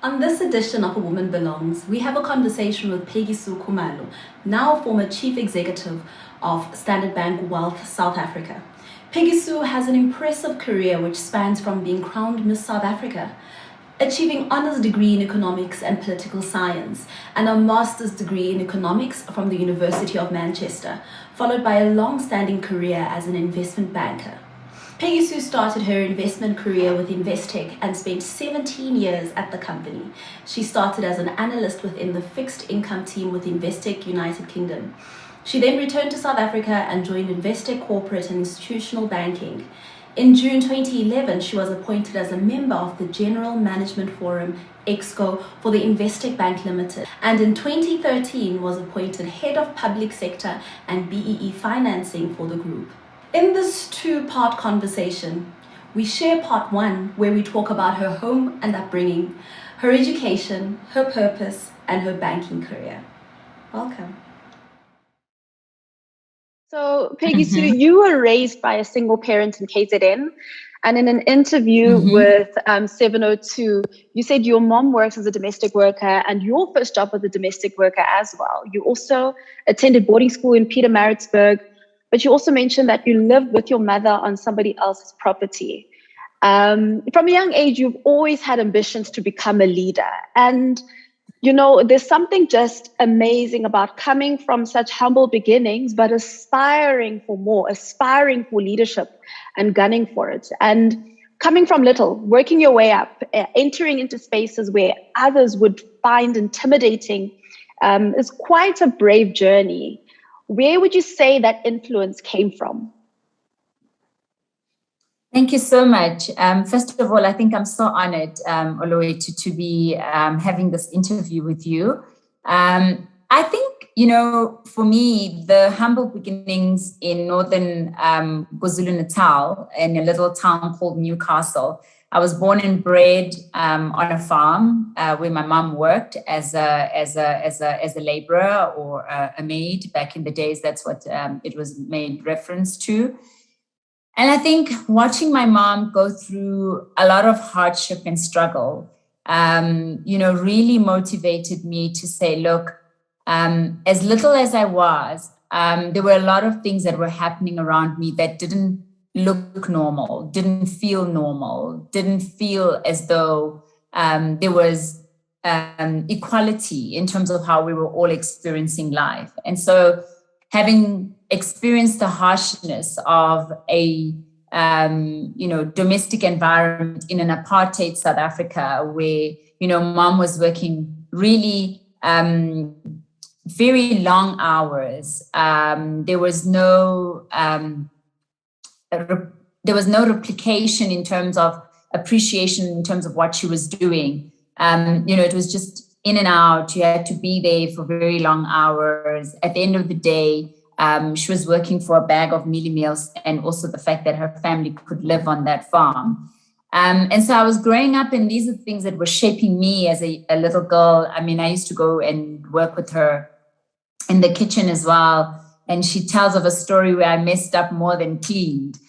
On this edition of A Woman Belongs, we have a conversation with Peggy Sue Khumalo, now former Chief Executive of Standard Bank Wealth South Africa. Peggy Sue has an impressive career which spans from being crowned Miss South Africa, achieving honours degree in economics and political science, and a master's degree in economics from the University of Manchester, followed by a long-standing career as an investment banker. Peggy Sue started her investment career with Investec and spent 17 years at the company. She started as an analyst within the fixed income team with Investec United Kingdom. She then returned to South Africa and joined Investec Corporate and Institutional Banking. In June 2011, she was appointed as a member of the General Management Forum, Exco, for the Investec Bank Limited, and in 2013 was appointed Head of Public Sector and BEE Financing for the group. In this two-part conversation, we share part one, where we talk about her home and upbringing, her education, her purpose, and her banking career. Welcome. So, Peggy Sue, you were raised by a single parent in KZN, and in an interview with 702, you said your mom works as a domestic worker and your first job was a domestic worker as well. You also attended boarding school in Pietermaritzburg, but you also mentioned that you lived with your mother on somebody else's property. From a young age, you've always had ambitions to become a leader. And, you know, there's something just amazing about coming from such humble beginnings, but aspiring for more, aspiring for leadership and gunning for it. And coming from little, working your way up, entering into spaces where others would find intimidating is quite a brave journey. Where would you say that influence came from? Thank you so much. First of all, I think I'm so honored, Olwethu, to be having this interview with you. I think, you know, for me, the humble beginnings in northern KwaZulu-Natal, in a little town called Newcastle. I was born and bred on a farm where my mom worked as a laborer or a maid. Back in the days, that's what it was made reference to. And I think watching my mom go through a lot of hardship and struggle, you know, really motivated me to say, look, as little as I was, there were a lot of things that were happening around me that didn't look normal, didn't feel normal, didn't feel as though there was equality in terms of how we were all experiencing life. And so having experienced the harshness of a you know, domestic environment in an apartheid South Africa where, you know, mom was working really very long hours. There was no replication in terms of appreciation in terms of what she was doing. You know, it was just in and out. You had to be there for very long hours. At the end of the day, she was working for a bag of mealie meals and also the fact that her family could live on that farm. And so I was growing up, and these are things that were shaping me as a little girl. I mean, I used to go and work with her in the kitchen as well. And she tells of a story where I messed up more than cleaned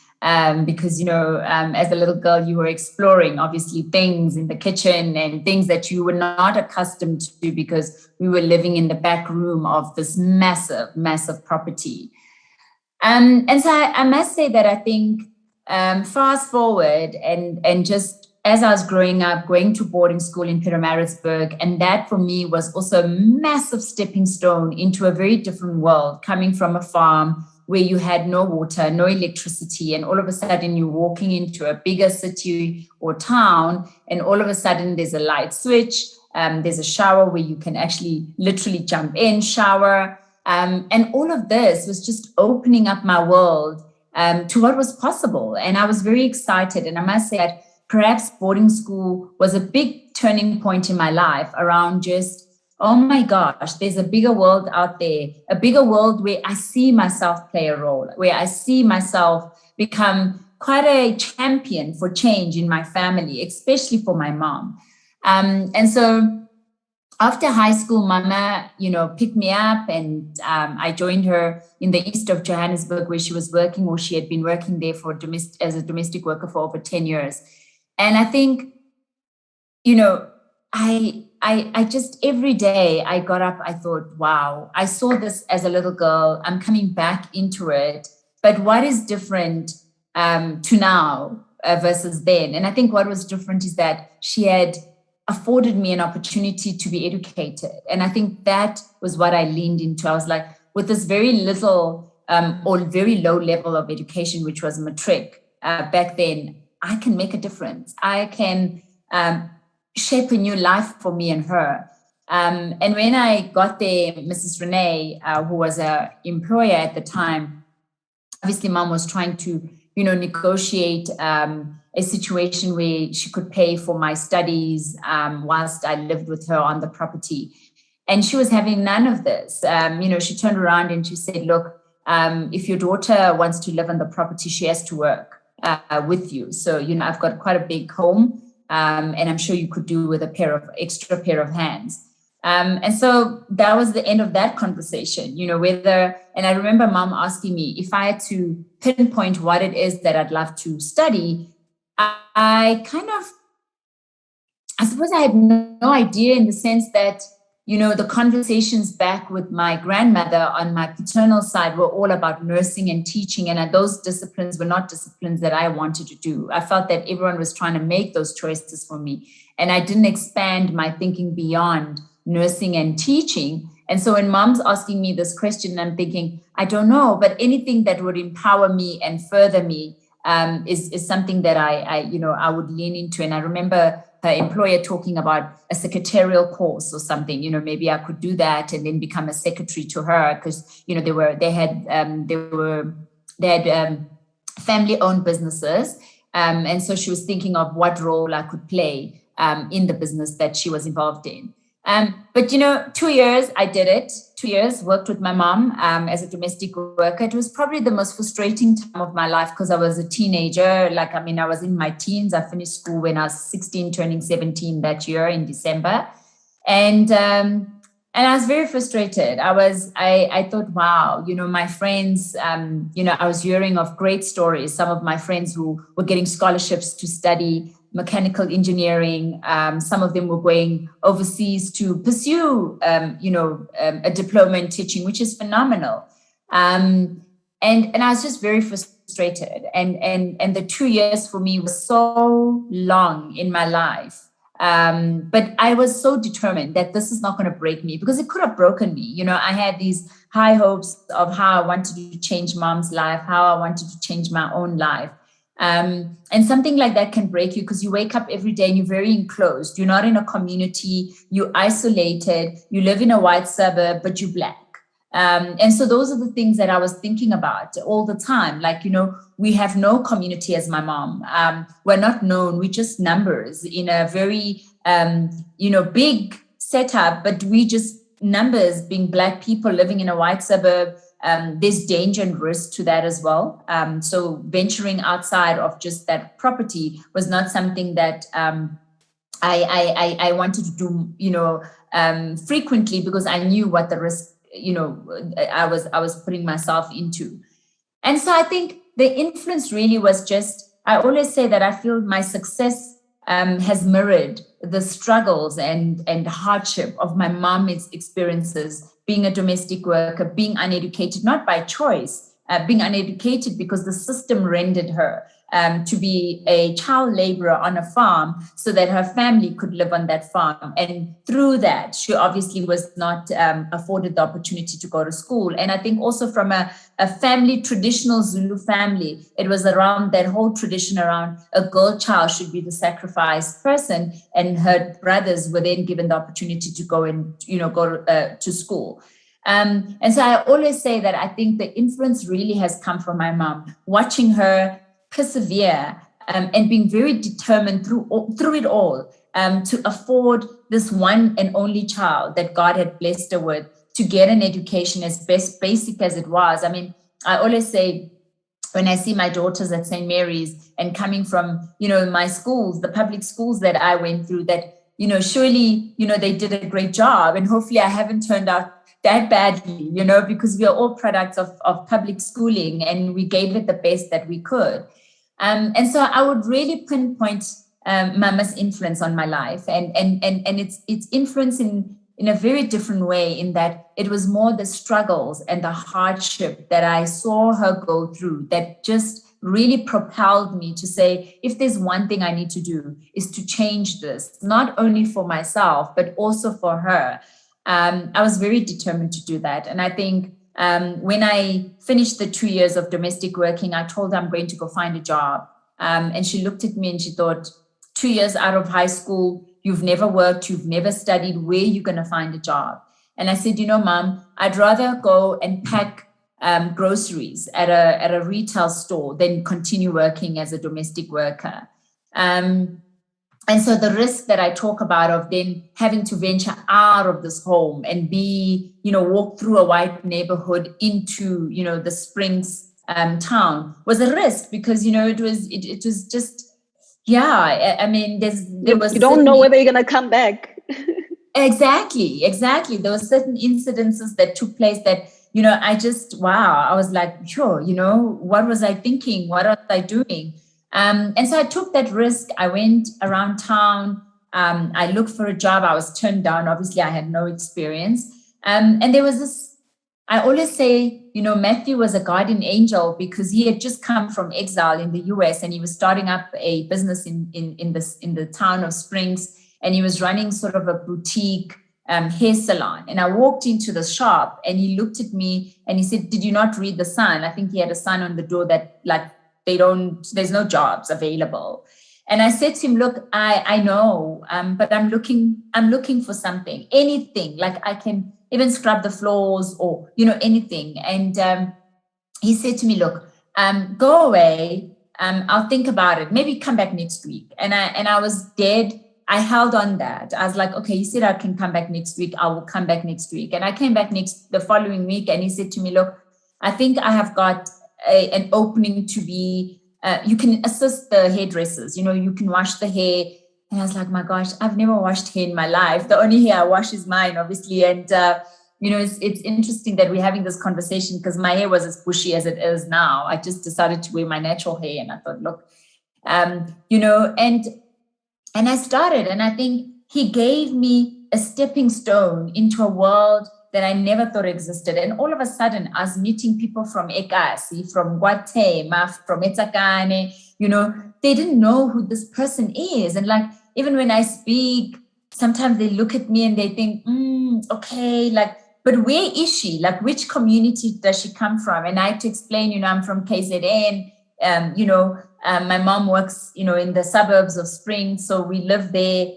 because, you know, as a little girl, you were exploring, obviously, things in the kitchen and things that you were not accustomed to because we were living in the back room of this massive, massive property. And so I must say that I think fast forward and just as I was growing up, going to boarding school in Pietermaritzburg, and that for me was also a massive stepping stone into a very different world, coming from a farm where you had no water, no electricity, and all of a sudden you're walking into a bigger city or town, and all of a sudden there's a light switch, there's a shower where you can actually literally jump in, shower, and all of this was just opening up my world to what was possible. And I was very excited, and I must say that perhaps boarding school was a big turning point in my life around just, oh my gosh, there's a bigger world out there, a bigger world where I see myself play a role, where I see myself become quite a champion for change in my family, especially for my mom. And so after high school, Mama, you know, picked me up, and I joined her in the east of Johannesburg where she was working, or she had been working there as a domestic worker for over 10 years. And I think, you know, I just, every day I got up, I thought, wow, I saw this as a little girl. I'm coming back into it. But what is different to now versus then? And I think what was different is that she had afforded me an opportunity to be educated. And I think that was what I leaned into. I was like, with this very little or very low level of education, which was matric back then, I can make a difference. I can shape a new life for me and her. And when I got there, Mrs. Renee, who was an employer at the time, obviously mom was trying to, negotiate a situation where she could pay for my studies whilst I lived with her on the property. And she was having none of this. She turned around and she said, look, if your daughter wants to live on the property, she has to work with you. So, I've got quite a big home. And I'm sure you could do with extra pair of hands. And so that was the end of that conversation, and I remember mom asking me if I had to pinpoint what it is that I'd love to study. I suppose I had no idea, in the sense that, the conversations back with my grandmother on my paternal side were all about nursing and teaching. And those disciplines were not disciplines that I wanted to do. I felt that everyone was trying to make those choices for me. And I didn't expand my thinking beyond nursing and teaching. And so when mom's asking me this question, I'm thinking, I don't know, but anything that would empower me and further me is something that I would lean into. And I remember her employer talking about a secretarial course or something, maybe I could do that and then become a secretary to her, because, they had family-owned businesses. And so she was thinking of what role I could play in the business that she was involved in. But 2 years, I did it. 2 years, worked with my mom as a domestic worker. It was probably the most frustrating time of my life, because I was a teenager. I was in my teens. I finished school when I was 16, turning 17 that year in December. And I was very frustrated. I thought, wow, my friends, I was hearing of great stories. Some of my friends who were getting scholarships to study mechanical engineering. Some of them were going overseas to pursue, a diploma in teaching, which is phenomenal. And I was just very frustrated. And the 2 years for me was so long in my life. But I was so determined that this is not going to break me, because it could have broken me. I had these high hopes of how I wanted to change mom's life, how I wanted to change my own life. And something like that can break you, because you wake up every day and you're very enclosed. You're not in a community, you're isolated, you live in a white suburb, but you're Black. And so those are the things that I was thinking about all the time. We have no community as my mom. We're not known. We're just numbers in a very, big setup, but we just numbers being Black people living in a white suburb. There's danger and risk to that as well. So venturing outside of just that property was not something that I wanted to do, frequently, because I knew what the risk, I was putting myself into. And so I think the influence really was just, I always say that I feel my success has mirrored the struggles and hardship of my mom's experiences, being a domestic worker, being uneducated, not by choice, being uneducated because the system rendered her to be a child laborer on a farm so that her family could live on that farm. And through that, she obviously was not afforded the opportunity to go to school. And I think also from a family, traditional Zulu family, it was around that whole tradition around a girl child should be the sacrificed person, and her brothers were then given the opportunity to go and, go to school. And so I always say that I think the influence really has come from my mom, watching her persevere and being very determined through it all to afford this one and only child that God had blessed her with to get an education as basic as it was. I mean, I always say, when I see my daughters at St. Mary's and coming from, my schools, the public schools that I went through, that, surely, they did a great job. And hopefully I haven't turned out that badly, because we are all products of public schooling, and we gave it the best that we could. And so I would really pinpoint Mama's influence on my life, and it's influence in a very different way, in that it was more the struggles and the hardship that I saw her go through that just really propelled me to say, if there's one thing I need to do, is to change this, not only for myself, but also for her. I was very determined to do that. And I think when I finished the 2 years of domestic working, I told her I'm going to go find a job. And she looked at me and she thought, 2 years out of high school, you've never worked, you've never studied, where are you going to find a job? And I said, Mom, I'd rather go and pack groceries at a retail store than continue working as a domestic worker. And so the risk that I talk about of then having to venture out of this home and be, walk through a white neighborhood into, the Springs town was a risk, because, it was just, yeah, I mean, there was. You don't know whether you're going to come back. Exactly. There were certain incidences that took place that, I just, wow, I was like, sure, what was I thinking? What was I doing? And so I took that risk. I went around town. I looked for a job. I was turned down. Obviously, I had no experience. And there was this, I always say, Matthew was a guardian angel, because he had just come from exile in the US, and he was starting up a business in the town of Springs, and he was running sort of a boutique hair salon. And I walked into the shop, and he looked at me and he said, "Did you not read the sign?" I think he had a sign on the door that there's no jobs available. And I said to him, "Look, I know, but I'm looking for something, anything, like I can even scrub the floors or, anything." And he said to me, "Look, go away. I'll think about it. Maybe come back next week." And I was dead. I held on that. I was like, okay, he said I can come back next week. I will come back next week. And I came back the following week, and he said to me, "Look, I think I have got an opening to be, you can assist the hairdressers, you can wash the hair." And I was like, my gosh, I've never washed hair in my life. The only hair I wash is mine, obviously. And, it's interesting that we're having this conversation, because my hair was as bushy as it is now. I just decided to wear my natural hair, and I thought, look, and I started, and I think he gave me a stepping stone into a world that I never thought existed. And all of a sudden, I was meeting people from Ekasi, from Guatemala, from Etakane, they didn't know who this person is. And like, even when I speak, sometimes they look at me and they think, okay, like, but where is she? Like, which community does she come from? And I had to explain, I'm from KZN. My mom works, in the suburbs of Springs, so we live there.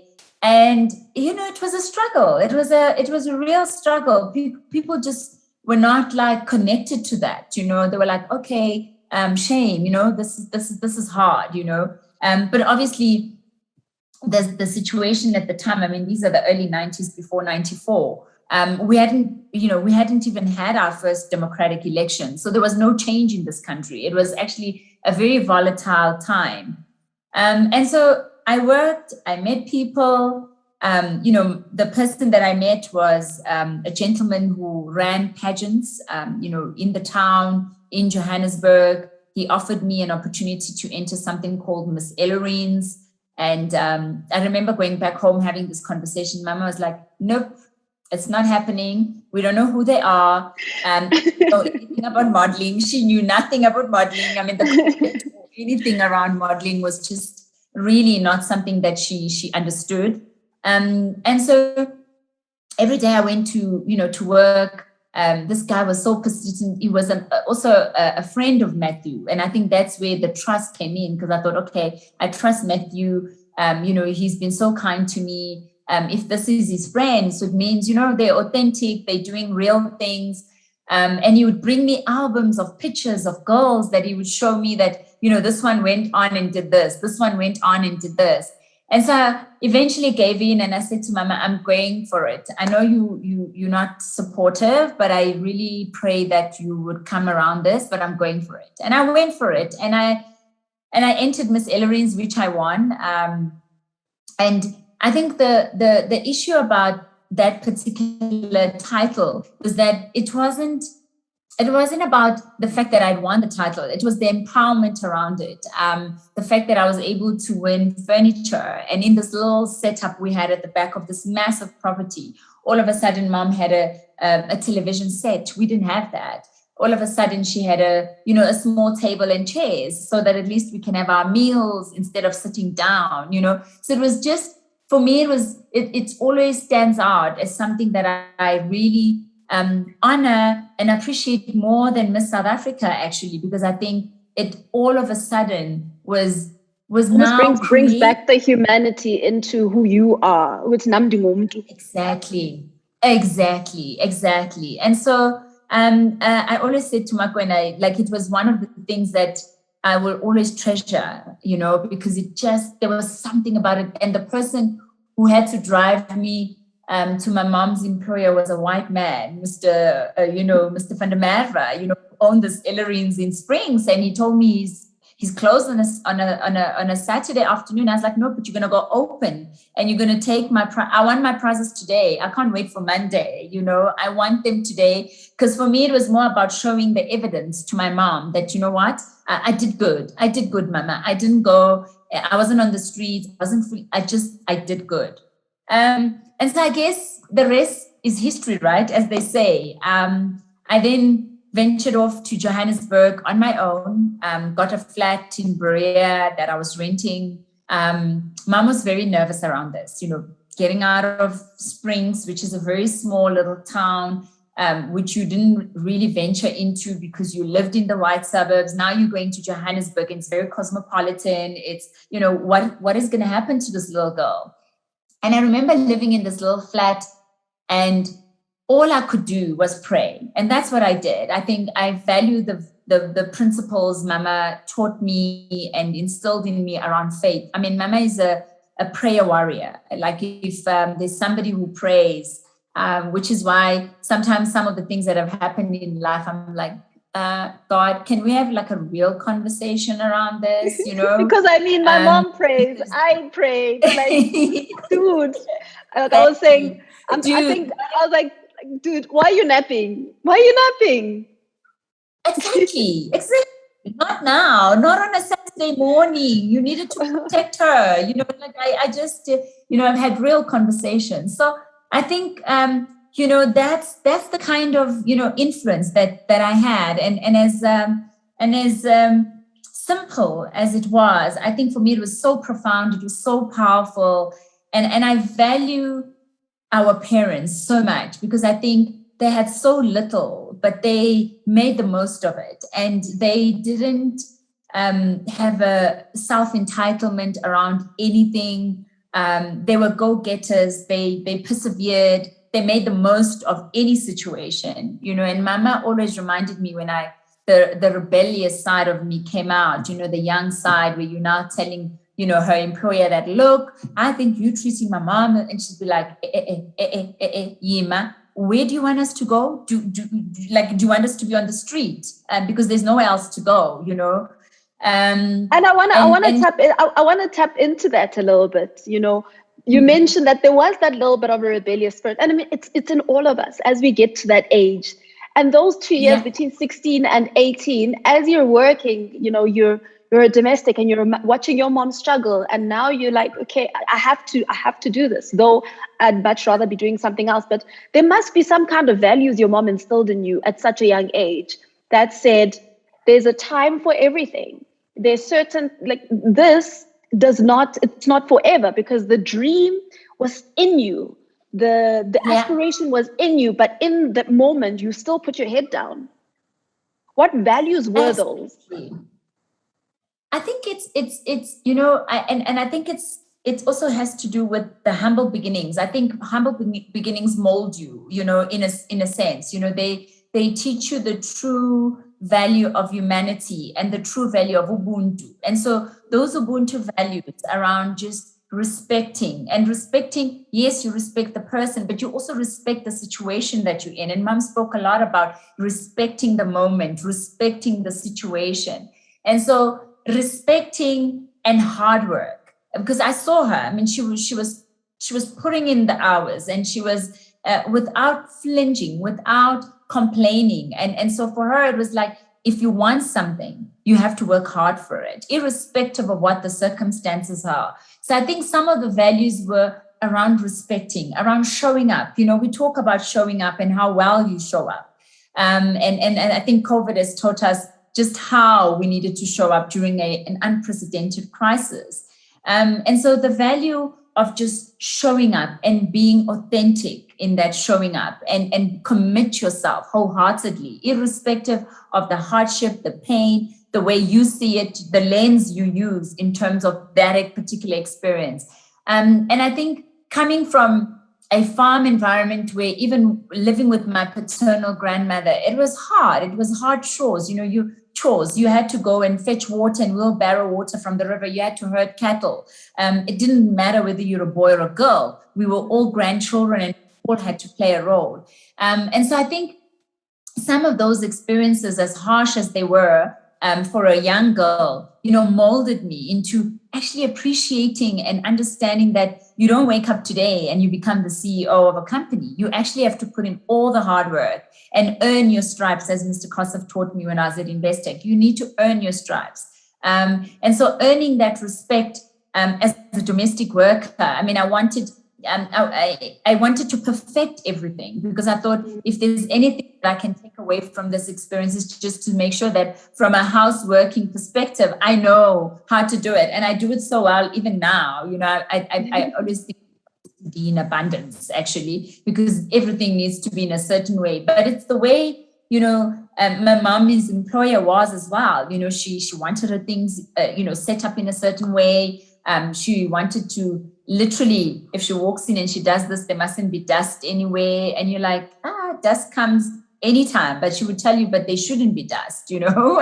And, it was a struggle. It was a real struggle. People just were not like connected to that. They were like, okay, shame, this is hard, but obviously the situation at the time, I mean, these are the early 90s, before 94. We hadn't even had our first democratic election. So there was no change in this country. It was actually a very volatile time. And so I worked, I met people. The person that I met was a gentleman who ran pageants, in the town, in Johannesburg. He offered me an opportunity to enter something called Miss Ellering's. And I remember going back home, having this conversation. Mama was like, "Nope, it's not happening. We don't know who they are. Don't know anything about modeling." She knew nothing about modeling. I mean, anything around modeling was just really not something that she understood. And so every day I went to work. This guy was so persistent. He was also a friend of Matthew. And I think that's where the trust came in, because I thought, okay, I trust Matthew. He's been so kind to me. If this is his friend, so it means, they're authentic, they're doing real things. And he would bring me albums of pictures of girls that he would show me that, this one went on and did this. This one went on and did this. And so I eventually gave in, and I said to Mama, I'm going for it. I know you're not supportive, but I really pray that you would come around this, but I'm going for it. And I went for it. And I entered Miss Ellering's, which I won. And I think the issue about that particular title was that it wasn't it wasn't about the fact that I'd won the title. It was the empowerment around it. The fact that I was able to win furniture. And in this little setup we had at the back of this massive property, all of a sudden mom had a television set. We didn't have that. All of a sudden she had a small table and chairs so that at least we can have our meals instead of sitting down, So it was just, for me, it always stands out as something that I really honor and appreciate more than Miss South Africa, actually, because I think it all of a sudden was now brings back the humanity into who you are. Exactly. And so I always said to Makwena, like, it was one of the things that I will always treasure, because there was something about it. And the person who had to drive me to my mom's employer was a white man, Mr. Van der Merwe, owned this Ellerines in Springs, and he told me he's closed on a Saturday afternoon. I was like, no, but you're gonna go open and you're gonna take I want my prizes today. I can't wait for Monday. I want them today, because for me it was more about showing the evidence to my mom that what, I did good. I did good, Mama. I didn't go. I wasn't on the streets. I wasn't free. I did good. And so I guess the rest is history, right? As they say. I then ventured off to Johannesburg on my own, got a flat in Berea that I was renting. Mom was very nervous around this, getting out of Springs, which is a very small little town, which you didn't really venture into because you lived in the white suburbs. Now you're going to Johannesburg and it's very cosmopolitan. It's, what is going to happen to this little girl? And I remember living in this little flat, and all I could do was pray. And that's what I did. I think I value the principles Mama taught me and instilled in me around faith. I mean, Mama is a prayer warrior. Like, if there's somebody who prays, which is why sometimes some of the things that have happened in life, I'm like, God, can we have like a real conversation around this? Because I mean, my mom prays, I prayed, like, dude. Like, I was saying, I was like, dude, why are you napping? Exactly. Not now, not on a Saturday morning. You needed to protect her. Like I just, I've had real conversations. So I think, that's the kind of, influence that I had. And as simple as it was, I think for me, it was so profound. It was so powerful. And I value our parents so much, because I think they had so little, but they made the most of it. And they didn't have a self-entitlement around anything. They were go-getters. They persevered. They made the most of any situation, and Mama always reminded me when the rebellious side of me came out, the young side where you're now telling, her employer that, look, I think you're treating my mom, and she'd be like, Yima, where do you want us to go? Do you want us to be on the street? Because there's nowhere else to go, And I want to tap into that a little bit. You mentioned that there was that little bit of a rebellious spirit, and I mean, it's in all of us as we get to that age. And those 2 years between 16 and 18, as you're working, you're a domestic and you're watching your mom struggle, and now you're like, okay, I have to do this, though I'd much rather be doing something else. But there must be some kind of values your mom instilled in you at such a young age that said, there's a time for everything. There's certain, like, it's not forever, because the dream was in you. The aspiration was in you, but in that moment, you still put your head down. What values were those? I think it's I think it also has to do with the humble beginnings. I think humble beginnings mold you, in a sense. They teach you the true value of humanity and the true value of Ubuntu. And so those Ubuntu values around just respecting, yes, you respect the person, but you also respect the situation that you're in. And Mom spoke a lot about respecting the moment, respecting the situation. And so respecting and hard work, because I saw her. I mean, she was putting in the hours, and she was without flinching, without complaining. And so for her, it was like, if you want something, you have to work hard for it, irrespective of what the circumstances are. So I think some of the values were around respecting, around showing up. You know, we talk about showing up and how well you show up. And I think COVID has taught us just how we needed to show up during an unprecedented crisis. And so the value of just showing up and being authentic in that showing up and commit yourself wholeheartedly, irrespective of the hardship, the pain, the way you see it, the lens you use in terms of that particular experience. And I think coming from a farm environment where even living with my paternal grandmother, it was hard. It was hard chores. You know, you had to go and fetch water and wheelbarrow water from the river. You had to herd cattle. It didn't matter whether you're a boy or a girl. We were all grandchildren and all had to play a role. And so I think some of those experiences, as harsh as they were for a young girl, you know, molded me into actually appreciating and understanding that you don't wake up today and you become the CEO of a company. You actually have to put in all the hard work and earn your stripes, as Mr. Kossoff taught me when I was at Investec. You need to earn your stripes. And so earning that respect as a domestic worker, I mean, I wanted to perfect everything, because I thought if there's anything that I can take away from this experience is just to make sure that from a houseworking perspective, I know how to do it. And I do it so well even now. You know, I always think to be in abundance, actually, because everything needs to be in a certain way. But it's the way, you know, my mommy's employer was as well. You know, she wanted her things, set up in a certain way. She wanted to literally, if she walks in and she does this, there mustn't be dust anywhere. And you're like, dust comes anytime. But she would tell you, but there shouldn't be dust, you know.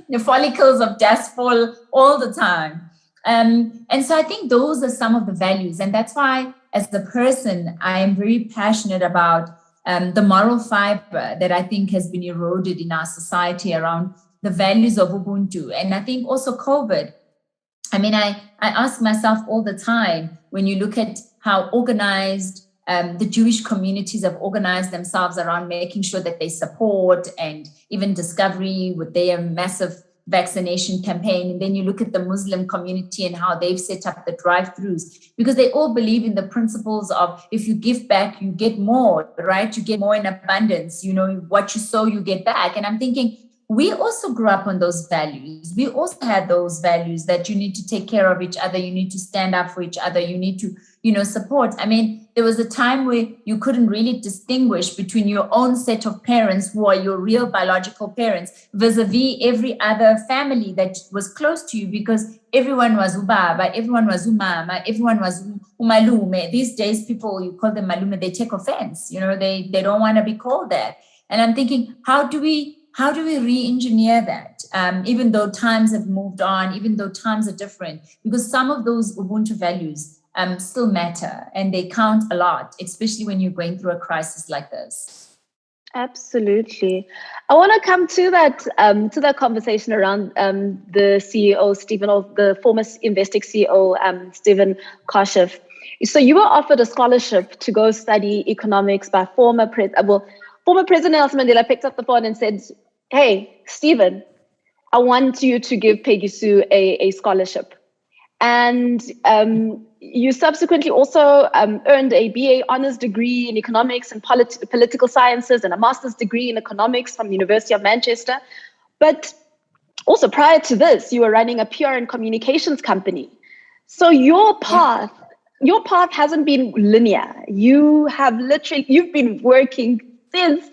The follicles of dust fall all the time. And so I think those are some of the values. And that's why, as a person, I am very passionate about the moral fiber that I think has been eroded in our society around the values of Ubuntu. And I think also COVID, I mean, I ask myself all the time, when you look at how organized the Jewish communities have organized themselves around making sure that they support, and even Discovery with their massive vaccination campaign. And then you look at the Muslim community and how they've set up the drive-thrus, because they all believe in the principles of, if you give back, you get more, right? You get more in abundance. You know, what you sow, you get back. And I'm thinking, we also grew up on those values. We also had those values that you need to take care of each other. You need to stand up for each other. You need to, support. I mean, there was a time where you couldn't really distinguish between your own set of parents, who are your real biological parents, vis-a-vis every other family that was close to you, because everyone was ubaba, everyone was umama, everyone was umalume. These days, people, you call them malume, they take offense. You know, they don't want to be called that. And I'm thinking, how do we re-engineer that, even though times have moved on, even though times are different? Because some of those Ubuntu values still matter, and they count a lot, especially when you're going through a crisis like this. Absolutely. I want to come to that conversation around the CEO, Stephen, or the former Investec CEO, Stephen Kossoff. So you were offered a scholarship to go study economics by former President Nelson Mandela picked up the phone and said, "Hey, Stephen, I want you to give Peggy Sue a scholarship." And you subsequently also earned a BA honors degree in economics and political sciences, and a master's degree in economics from the University of Manchester. But also prior to this, you were running a PR and communications company. So your path hasn't been linear. You've been working since.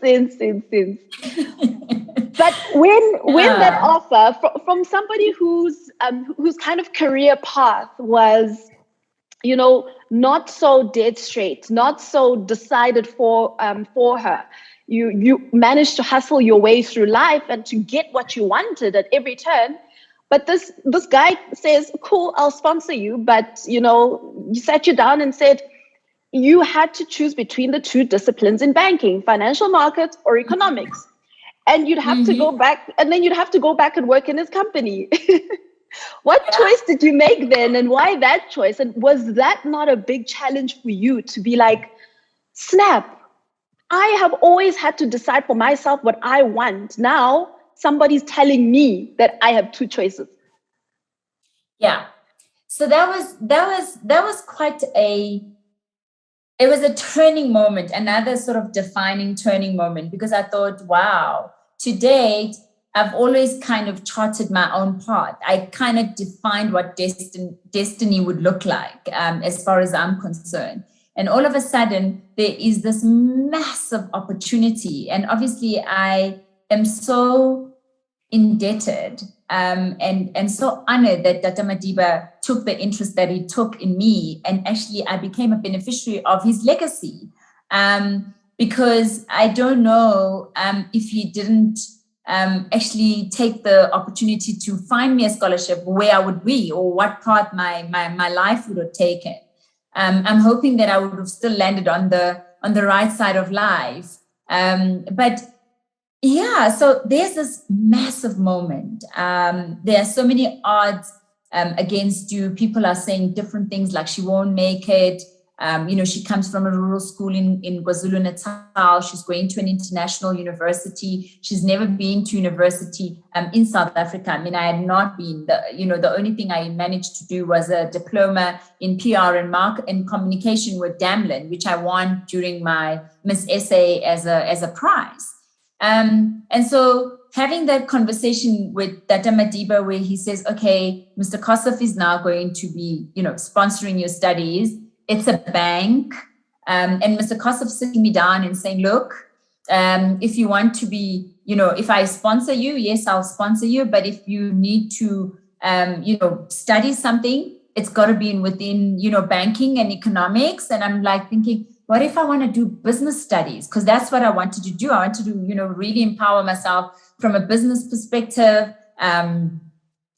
But when that offer from somebody whose kind of career path was, not so dead straight, not so decided for her, you managed to hustle your way through life and to get what you wanted at every turn. But this guy says, "Cool, I'll sponsor you," but he sat you down and said, you had to choose between the two disciplines in banking, financial markets or economics. And you'd have to go back, and then you'd have to go back and work in his company. What choice did you make then, and why that choice? And was that not a big challenge for you to be like, snap, I have always had to decide for myself what I want. Now somebody's telling me that I have two choices. Yeah. So that was quite it was a turning moment, another sort of defining turning moment, because I thought, wow, to date, I've always kind of charted my own path. I kind of defined what destiny would look like, as far as I'm concerned. And all of a sudden, there is this massive opportunity. And obviously, I am so indebted and so honored that Tata Madiba took the interest that he took in me. And actually, I became a beneficiary of his legacy, because I don't know if he didn't actually take the opportunity to find me a scholarship, where I would be or what path my life would have taken. I'm hoping that I would have still landed on the right side of life. But yeah, so there's this massive moment. There are so many odds against you. People are saying different things, like she won't make it. She comes from a rural school in KwaZulu-Natal. She's going to an international university. She's never been to university in South Africa. I mean, I had not been. The only thing I managed to do was a diploma in PR and communication with Damlin, which I won during my Miss SA as a prize. And so having that conversation with Tata Madiba, where he says, okay, Mr. Kossoff is now going to be, sponsoring your studies. It's a bank. And Mr. Kossoff sitting me down and saying, look, if you want to be, if I sponsor you, yes, I'll sponsor you. But if you need to, study something, it's got to be within, banking and economics. And I'm like thinking, what if I want to do business studies? Because that's what I wanted to do. I want to do, really empower myself from a business perspective. And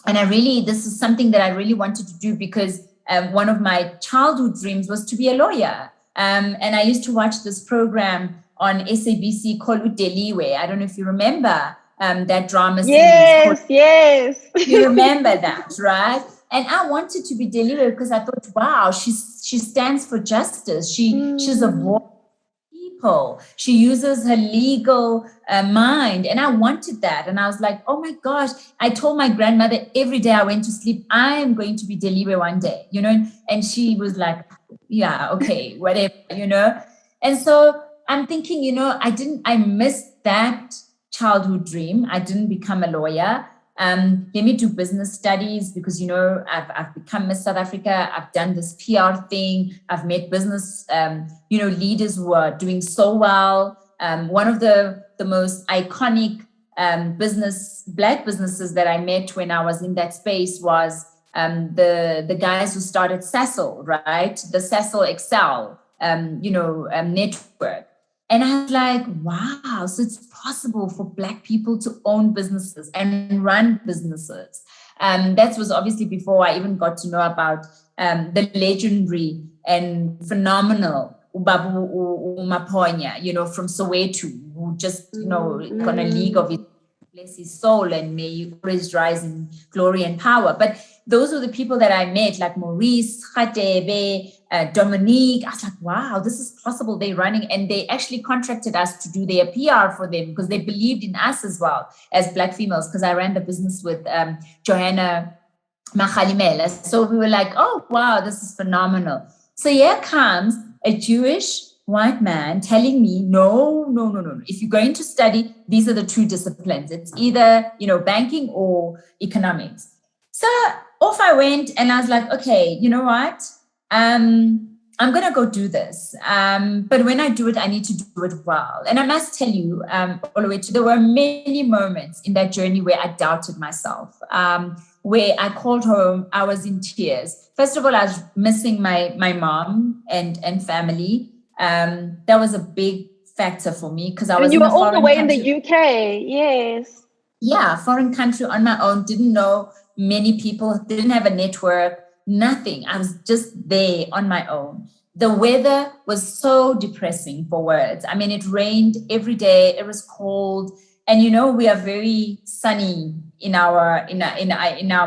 this is something that I really wanted to do, because one of my childhood dreams was to be a lawyer. And I used to watch this program on SABC called Udeliwe. I don't know if you remember that drama series. Yes. You remember that, right? And I wanted to be Deliwe because I thought, wow, she stands for justice. She's a voice of people. She uses her legal mind. And I wanted that. And I was like, oh my gosh, I told my grandmother every day I went to sleep, I am going to be Deliwe one day, and she was like, yeah, okay, whatever, And so I'm thinking, I missed that childhood dream. I didn't become a lawyer. Let me do business studies, because, I've become Miss South Africa. I've done this PR thing. I've met business, leaders who are doing so well. One of the most iconic Black businesses that I met when I was in that space was the guys who started Sasol, right? The Sasol Excel, network. And I was like, wow, so it's possible for Black people to own businesses and run businesses. That was obviously before I even got to know about the legendary and phenomenal Ubabu Maponya, from Soweto, who just, got a league of it. Bless his soul, and may he always rise in glory and power. But those were the people that I met, like Maurice, Khatebe, Dominique. I was like, wow, this is possible. They're running, and they actually contracted us to do their PR for them, because they believed in us as well as Black females, because I ran the business with Johanna Machalimela. So we were like, oh, wow, this is phenomenal. So here comes a Jewish white man telling me, no. If you're going to study, these are the two disciplines. It's either, banking or economics. So off I went, and I was like, okay, you know what? I'm going to go do this. But when I do it, I need to do it well. And I must tell you, Olwethu, there were many moments in that journey where I doubted myself, where I called home, I was in tears. First of all, I was missing my mom and family. That was a big factor for me, because I was you in were a foreign all the way country. In the UK, yes. Yeah, foreign country on my own, didn't know many people, didn't have a network, nothing. I was just there on my own. The weather was so depressing for words. I mean, it rained every day. It was cold. And, we are very sunny in our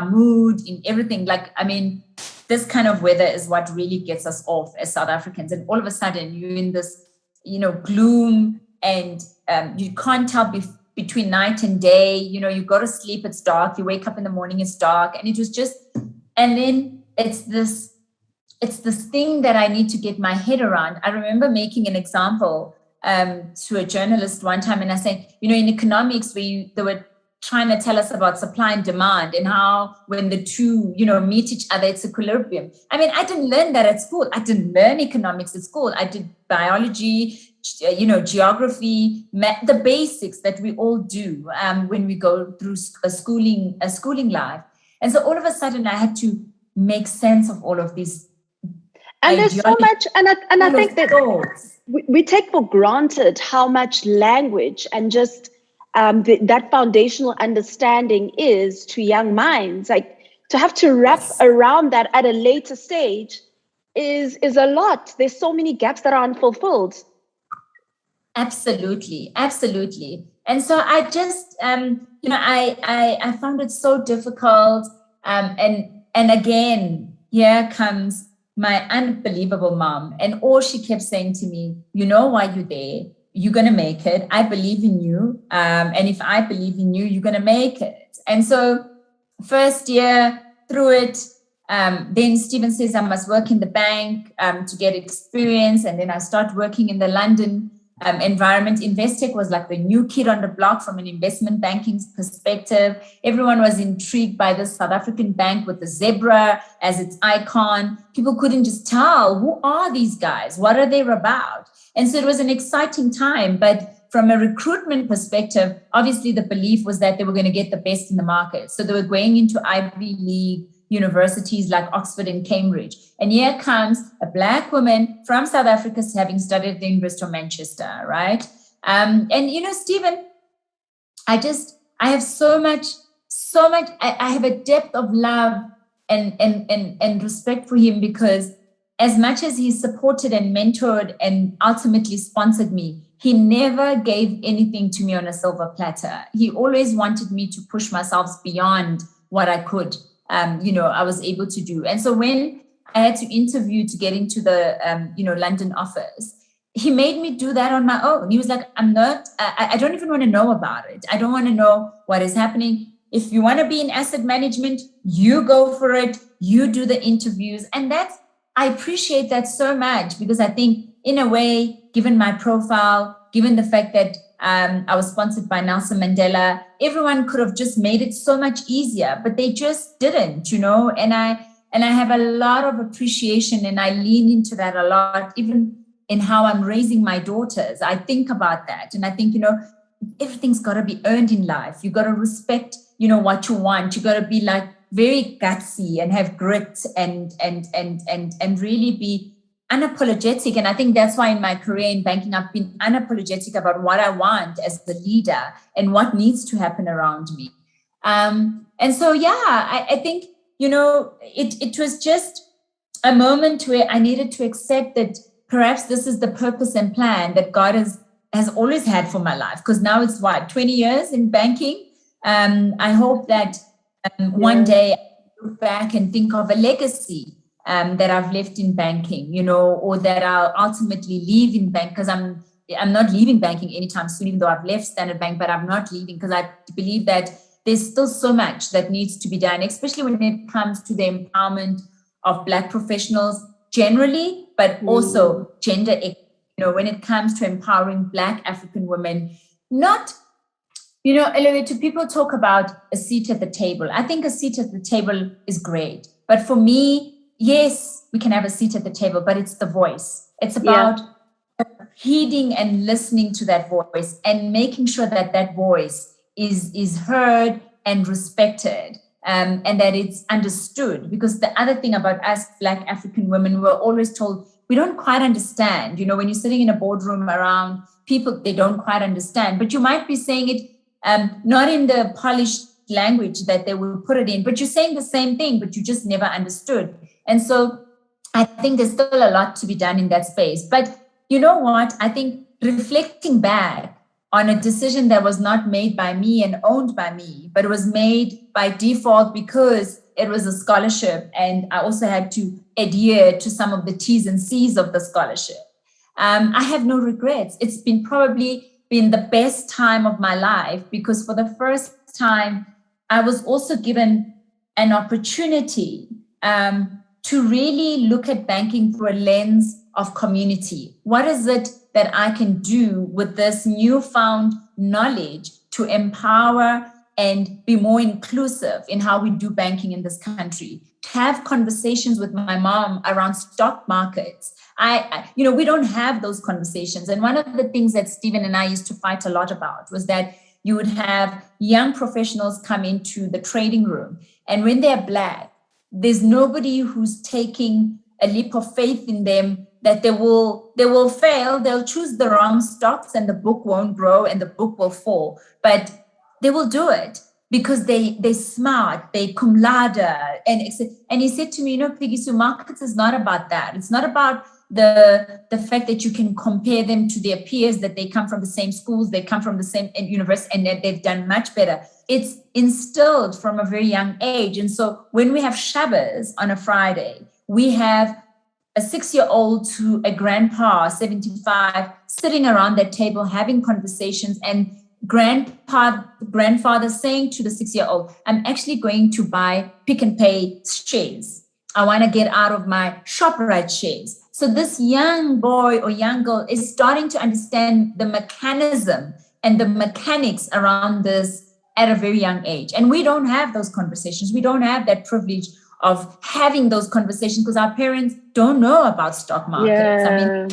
mood, in everything. Like, I mean, this kind of weather is what really gets us off as South Africans. And all of a sudden, you're in this gloom, and you can't tell between night and day. You go to sleep, it's dark. You wake up in the morning, it's dark. And it was just, and then it's this thing that I need to get my head around. I remember making an example to a journalist one time, and I said, in economics, they were trying to tell us about supply and demand and how when the two, meet each other, it's equilibrium. I mean, I didn't learn that at school. I didn't learn economics at school. I did biology, geography, math, the basics that we all do when we go through a schooling life. And so all of a sudden I had to make sense of all of these. And there's so much, and I think that we take for granted how much language and just that foundational understanding is to young minds. Like, to have to wrap around that at a later stage is a lot. There's so many gaps that are unfulfilled. Absolutely. And so I just, I found it so difficult. And again, here comes my unbelievable mom. And all she kept saying to me, you know why you're there. You're going to make it. I believe in you. And if I believe in you, you're going to make it. And so first year through it, then Stephen says I must work in the bank to get experience. And then I start working in the London environment. Investec was like the new kid on the block from an investment banking perspective. Everyone was intrigued by this South African bank with the zebra as its icon. People couldn't just tell, who are these guys? What are they about? And so it was an exciting time. But from a recruitment perspective, obviously the belief was that they were going to get the best in the market. So they were going into Ivy League universities like Oxford and Cambridge. And here comes a Black woman from South Africa having studied at the University of Manchester, right? And, Stephen, I have so much, I have a depth of love and respect for him, because as much as he supported and mentored and ultimately sponsored me, he never gave anything to me on a silver platter. He always wanted me to push myself beyond what I could. I was able to do. And so when I had to interview to get into the, London office, he made me do that on my own. He was like, I don't even want to know about it. I don't want to know what is happening. If you want to be in asset management, you go for it. You do the interviews. And I appreciate that so much, because I think in a way, given my profile, given the fact that I was sponsored by Nelson Mandela, everyone could have just made it so much easier, but they just didn't, and I have a lot of appreciation, and I lean into that a lot, even in how I'm raising my daughters. I think about that. And I think, everything's got to be earned in life. You got to respect, what you want. You got to be like very gutsy and have grit and really be unapologetic. And I think that's why in my career in banking, I've been unapologetic about what I want as the leader and what needs to happen around me. And so, I think, it was just a moment where I needed to accept that perhaps this is the purpose and plan that God has always had for my life. Because now it's 20 years in banking. I hope that one day I look back and think of a legacy that I've left in banking, or that I'll ultimately leave in bank, because I'm not leaving banking anytime soon, even though I've left Standard Bank, but I'm not leaving because I believe that there's still so much that needs to be done, especially when it comes to the empowerment of Black professionals generally, but also gender equity, when it comes to empowering Black African women. Not, Olwethu, people talk about a seat at the table. I think a seat at the table is great. But for me, yes, we can have a seat at the table, but it's the voice. It's about heeding and listening to that voice and making sure that that voice is heard and respected, and that it's understood. Because the other thing about us Black African women, we're always told we don't quite understand. When you're sitting in a boardroom around people, they don't quite understand. But you might be saying it not in the polished language that they will put it in, but you're saying the same thing, but you just never understood. And so I think there's still a lot to be done in that space. But you know what? I think reflecting back on a decision that was not made by me and owned by me, but it was made by default because it was a scholarship, and I also had to adhere to some of the T's and C's of the scholarship. I have no regrets. It's been probably been the best time of my life, because for the first time, I was also given an opportunity to really look at banking through a lens of community. What is it that I can do with this newfound knowledge to empower and be more inclusive in how we do banking in this country? To have conversations with my mom around stock markets. We don't have those conversations. And one of the things that Stephen and I used to fight a lot about was that you would have young professionals come into the trading room, and when they're Black, there's nobody who's taking a leap of faith in them that they will fail. They'll choose the wrong stocks and the book won't grow and the book will fall. But they will do it because they're smart, they cum laude. And he said to me, Peggy Sue, markets is not about that. It's not about the fact that you can compare them to their peers, that they come from the same schools, they come from the same university, and that they've done much better. It's instilled from a very young age. And so when we have Shabbos on a Friday, we have a 6-year-old to a grandpa, 75, sitting around that table having conversations, and grandfather saying to the 6-year-old, I'm actually going to buy Pick and Pay shares. I want to get out of my ShopRite shares. So this young boy or young girl is starting to understand the mechanism and the mechanics around this at a very young age. And we don't have those conversations. We don't have that privilege of having those conversations because our parents don't know about stock markets. Yeah.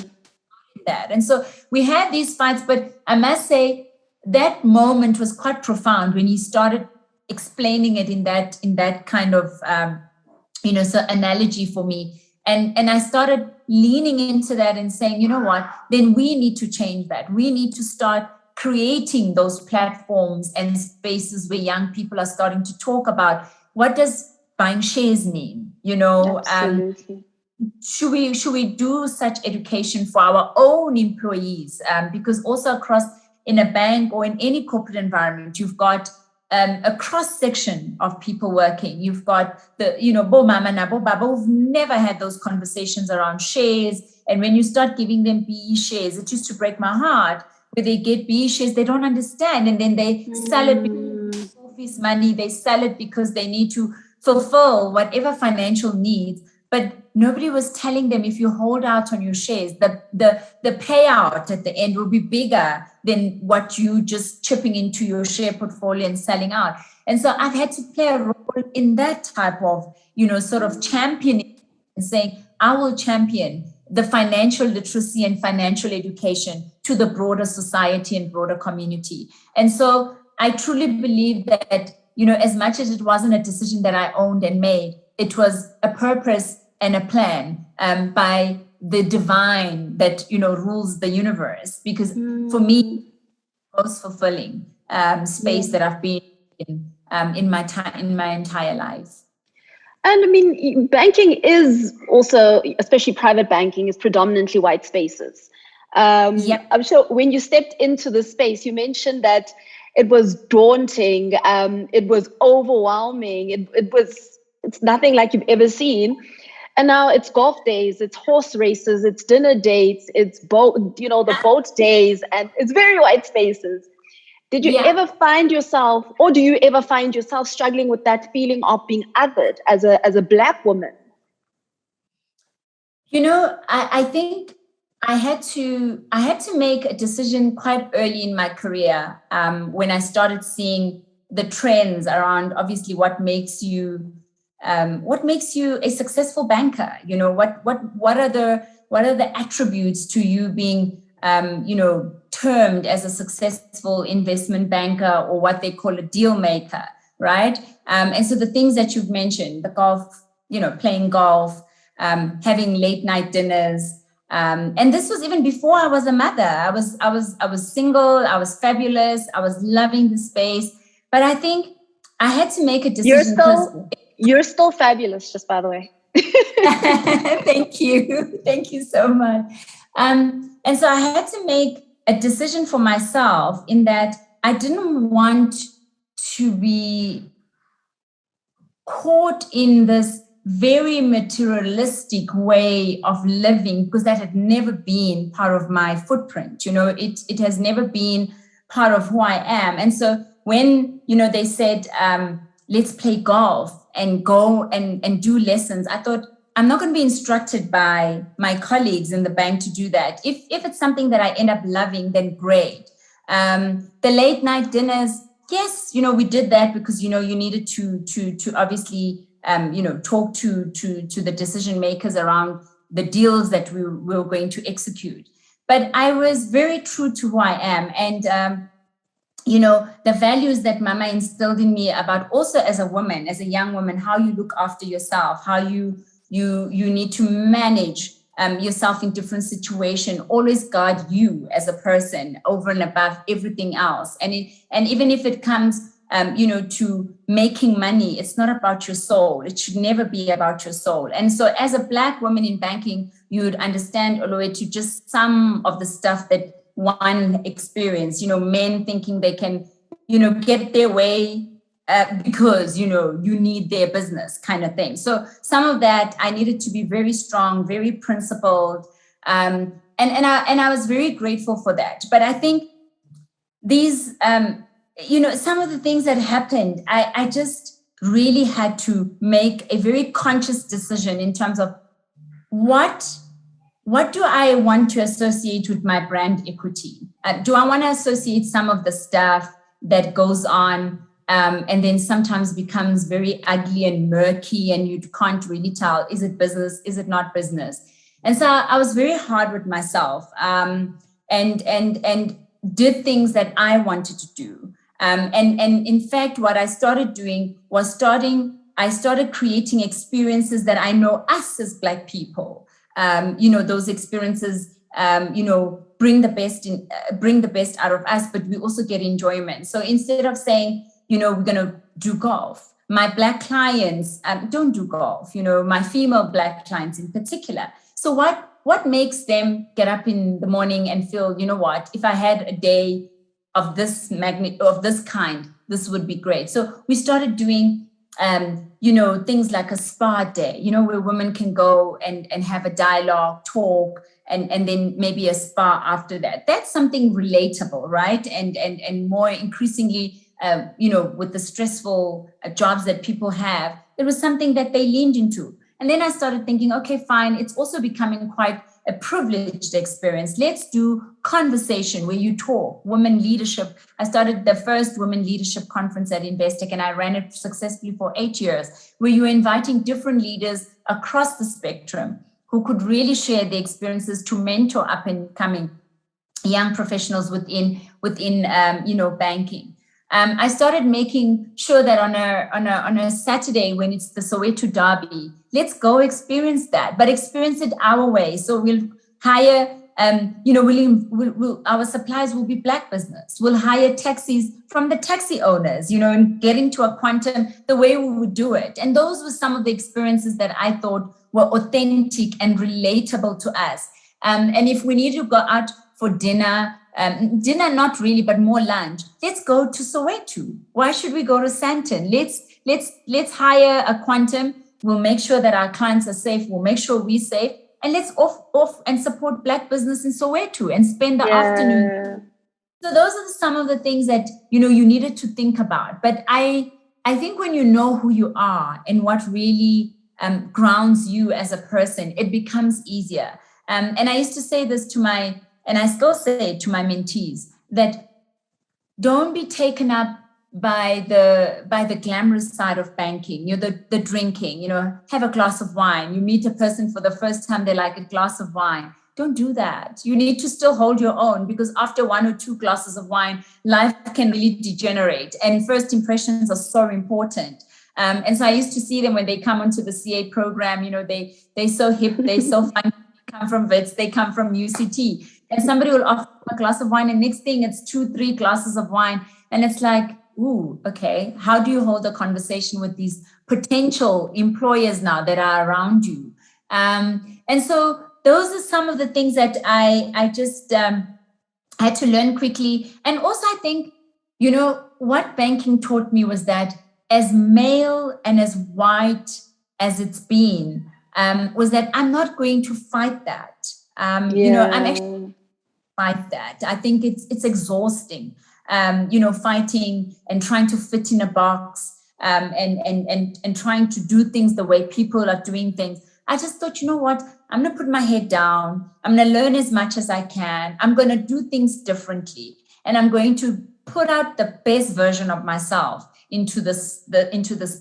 That. And so we had these fights, but I must say that moment was quite profound when he started explaining it in that kind of, so analogy for me. And I started leaning into that and saying, you know what, then we need to change that. We need to start creating those platforms and spaces where young people are starting to talk about what does buying shares mean, Absolutely. Should we do such education for our own employees? Because also across in a bank or in any corporate environment, you've got a cross section of people working. You've got bo mama na bo baba who've never had those conversations around shares. And when you start giving them BE shares, it used to break my heart. Where they get BE shares, they don't understand, and then they sell it because of school fees money. They sell it because they need to fulfill whatever financial needs. But nobody was telling them if you hold out on your shares, the payout at the end will be bigger than what you just chipping into your share portfolio and selling out. And so I've had to play a role in that type of, sort of championing and saying, I will champion the financial literacy and financial education to the broader society and broader community. And so I truly believe that, as much as it wasn't a decision that I owned and made, it was a purpose and a plan by the divine that, rules the universe. Because for me, most fulfilling space that I've been in my entire life. And I mean, banking is also, especially private banking, is predominantly white spaces. I'm sure when you stepped into the space, you mentioned that it was daunting, it was overwhelming, it's nothing like you've ever seen. And now it's golf days, it's horse races, it's dinner dates, it's the boat days, and it's very white spaces. Did you ever find yourself, or do you ever find yourself struggling with that feeling of being othered as a Black woman? I think I had to make a decision quite early in my career when I started seeing the trends around obviously what makes you a successful banker. What are the attributes to you being termed as a successful investment banker, or what they call a deal maker, right? And so the things that you've mentioned, the golf, playing golf, having late night dinners, and this was even before I was a mother. I was single. I was fabulous. I was loving the space, but I think I had to make a decision. You're still fabulous, just by the way. Thank you so much. And so I had to make a decision for myself in that I didn't want to be caught in this very materialistic way of living, because that had never been part of my footprint. It has never been part of who I am. And so when, they said, let's play golf and go and do lessons, I thought, I'm not going to be instructed by my colleagues in the bank to do that. If it's something that I end up loving, then great. The late night dinners, yes, we did that because, you needed to obviously, talk to the decision makers around the deals that we were going to execute. But I was very true to who I am. And, the values that Mama instilled in me about also as a woman, as a young woman, how you look after yourself, how you need to manage yourself in different situations, always guard you as a person over and above everything else. And even if it comes, to making money, it's not about your soul. It should never be about your soul. And so as a Black woman in banking, you would understand, Olwethu, just some of the stuff that one experience, men thinking they can, get their way because, you need their business kind of thing. So some of that I needed to be very strong, very principled. And I was very grateful for that. But I think these, some of the things that happened, I just really had to make a very conscious decision in terms of what do I want to associate with my brand equity? Do I want to associate some of the stuff that goes on and then sometimes becomes very ugly and murky and you can't really tell, is it business, is it not business? And so I was very hard with myself and did things that I wanted to do. And in fact, what I started doing was I started creating experiences that I know us as Black people, those experiences, bring the best out of us, but we also get enjoyment. So instead of saying, we're going to do golf, my Black clients don't do golf, my female Black clients in particular. So what makes them get up in the morning and feel, if I had a day of this kind, this would be great. So we started doing, things like a spa day, where women can go and have a dialogue, talk, and then maybe a spa after that. That's something relatable, right? And more increasingly, with the stressful jobs that people have, it was something that they leaned into. And then I started thinking, okay, fine, it's also becoming quite a privileged experience. Let's do conversation where you talk, women leadership. I started the first women leadership conference at Investec, and I ran it successfully for 8 years, where you were inviting different leaders across the spectrum who could really share their experiences to mentor up and coming young professionals within banking. I started making sure that on a Saturday when it's the Soweto Derby, let's go experience that, but experience it our way. So we'll hire, our suppliers will be Black business. We'll hire taxis from the taxi owners, and get into a quantum the way we would do it. And those were some of the experiences that I thought were authentic and relatable to us. And if we need to go out for dinner, not really, but more lunch, let's go to Soweto. Why should we go to Sandton? Let's hire a quantum. We'll make sure that our clients are safe. We'll make sure we're safe. And let's off and support Black business in Soweto and spend the afternoon. So those are some of the things that, you needed to think about. But I think when you know who you are and what really grounds you as a person, it becomes easier. And I used to say this and I still say it to my mentees, that don't be taken up by the glamorous side of banking, the drinking, have a glass of wine. You meet a person for the first time, they like a glass of wine. Don't do that. You need to still hold your own, because after 1 or 2 glasses of wine, life can really degenerate. And first impressions are so important. And so I used to see them when they come onto the CA program, they're so hip, they're so fun. They come from WITS, they come from UCT. And somebody will offer a glass of wine, and next thing it's 2-3 glasses of wine. And it's like, ooh, okay, how do you hold a conversation with these potential employers now that are around you? And so those are some of the things that I just had to learn quickly. And also I think, what banking taught me was that as male and as white as it's been, was that I'm not going to fight that. I'm actually fight that. I think it's exhausting, fighting and trying to fit in a box, and trying to do things the way people are doing things. I just thought, you know what? I'm going to put my head down. I'm going to learn as much as I can. I'm going to do things differently, and I'm going to put out the best version of myself into this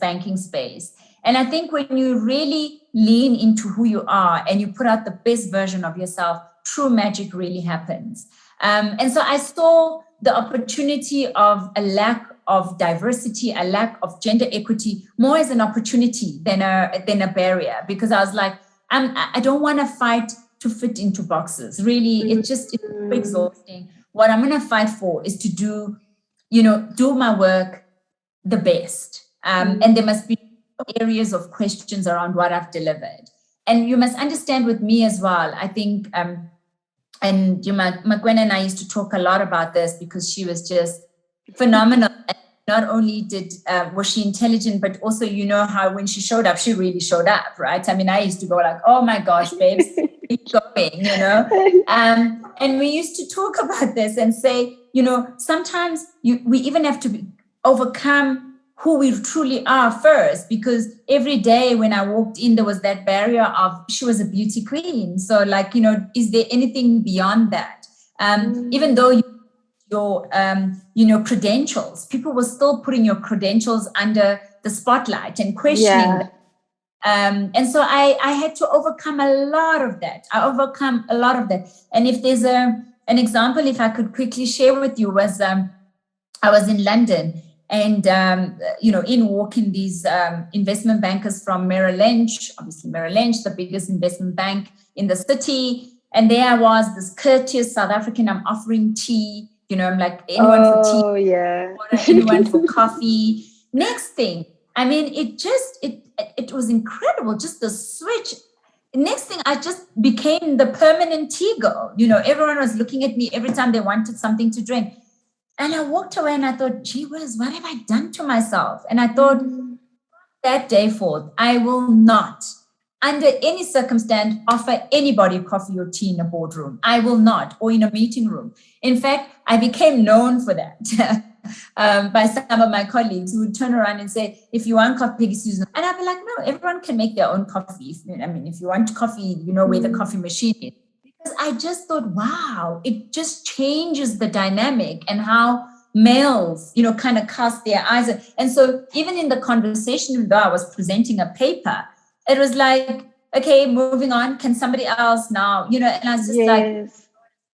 banking space. And I think when you really lean into who you are and you put out the best version of yourself, true magic really happens. And so I saw the opportunity of a lack of diversity, a lack of gender equity, more as an opportunity than a barrier, because I was like, I don't want to fight to fit into boxes. Really, it's so exhausting. What I'm going to fight for is to do my work the best. And there must be areas of questions around what I've delivered. And you must understand with me as well, I think, and Magwen and I used to talk a lot about this because she was just phenomenal. And not only was she intelligent, but also, how when she showed up, she really showed up, right? I mean, I used to go like, oh my gosh, babes, keep going, and we used to talk about this and say, sometimes we even have to overcome who we truly are first, because every day when I walked in, there was that barrier of she was a beauty queen. So like, is there anything beyond that? Even though your credentials, people were still putting your credentials under the spotlight and questioning them. And so I had to overcome a lot of that. And if there's an example, if I could quickly share with you, was I was in London, and, in walking these investment bankers from Merrill Lynch, obviously Merrill Lynch, the biggest investment bank in the city. And there I was, this courteous South African, I'm offering tea, I'm like, anyone for tea, water, anyone for coffee. Next thing, I mean, it was incredible, just the switch. Next thing, I just became the permanent teagal. Everyone was looking at me every time they wanted something to drink. And I walked away and I thought, gee whiz, what have I done to myself? And I thought, that day forth, I will not, under any circumstance, offer anybody coffee or tea in a boardroom. I will not, or in a meeting room. In fact, I became known for that by some of my colleagues who would turn around and say, if you want coffee, Peggy Sue. And I'd be like, no, everyone can make their own coffee. If you want coffee, where the coffee machine is. I just thought, wow, it just changes the dynamic and how males, kind of cast their eyes. And so even in the conversation, even though I was presenting a paper, it was like, okay, moving on. Can somebody else now, and I was just like,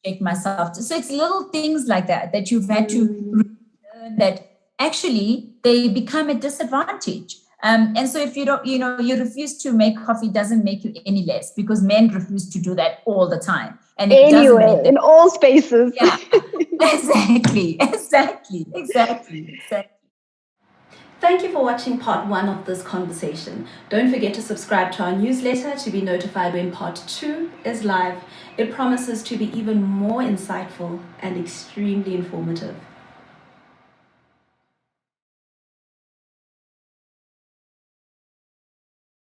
take myself. So it's little things like that you've had to learn that actually they become a disadvantage. And so if you don't, you refuse to make coffee doesn't make you any less, because men refuse to do that all the time. And it anyway, in all spaces. Yeah, exactly. Thank you for watching part 1 of this conversation. Don't forget to subscribe to our newsletter to be notified when part 2 is live. It promises to be even more insightful and extremely informative.